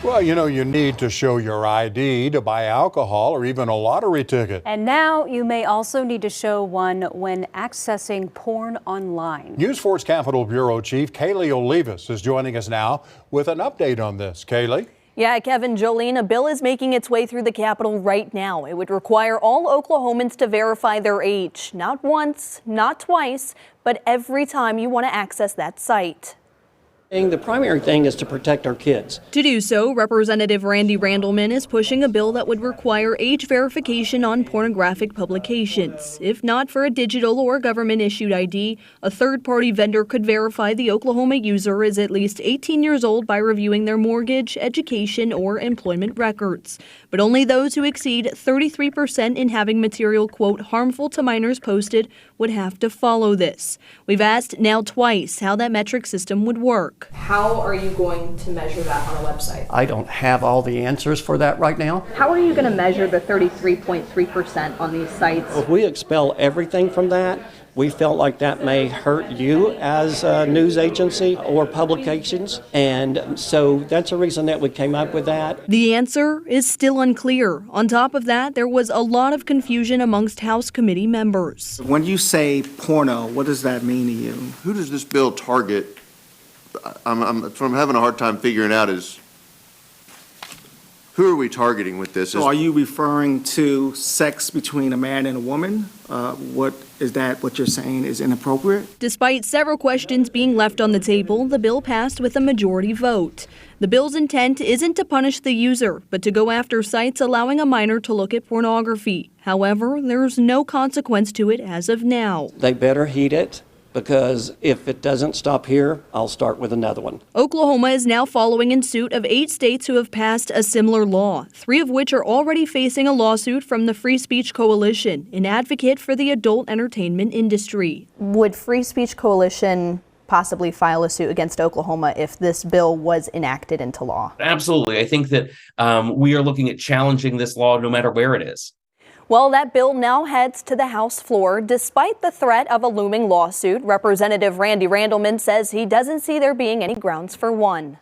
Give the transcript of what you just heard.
Well, you know, you need to show your ID to buy alcohol or even a lottery ticket. And now you may also need to show one when accessing porn online. News 4's Capitol Bureau Chief Kaylee Olivas is joining us now with an update on this. Kaylee? Yeah, Kevin, Jolene, a bill is making its way through the Capitol right now. It would require all Oklahomans to verify their age, not once, not twice, but every time you want to access that site. The primary thing is to protect our kids. To do so, Representative Randy Randleman is pushing a bill that would require age verification on pornographic publications. If not for a digital or government-issued ID, a third-party vendor could verify the Oklahoma user is at least 18 years old by reviewing their mortgage, education, or employment records. But only those who exceed 33% in having material, quote, harmful to minors posted would have to follow this. We've asked now twice how that metric system would work. How are you going to measure that on a website? I don't have all the answers for that right now. How are you going to measure the 33.3% on these sites? If we expel everything from that, we felt like that may hurt you as a news agency or publications. And so that's the reason that we came up with that. The answer is still unclear. On top of that, there was a lot of confusion amongst House committee members. When you say porno, what does that mean to you? Who does this bill target? What I'm having a hard time figuring out is, who are we targeting with this? So are you referring to sex between a man and a woman? What is that what you're saying is inappropriate? Despite several questions being left on the table, the bill passed with a majority vote. The bill's intent isn't to punish the user, but to go after sites allowing a minor to look at pornography. However, there's no consequence to it as of now. They better heed it, because if it doesn't stop here, I'll start with another one. Oklahoma is now following in suit of 8 states who have passed a similar law, 3 of which are already facing a lawsuit from the Free Speech Coalition, an advocate for the adult entertainment industry. Would Free Speech Coalition possibly file a suit against Oklahoma if this bill was enacted into law? Absolutely. I think that we are looking at challenging this law no matter where it is. Well, that bill now heads to the House floor. Despite the threat of a looming lawsuit, Representative Randy Randleman says he doesn't see there being any grounds for one.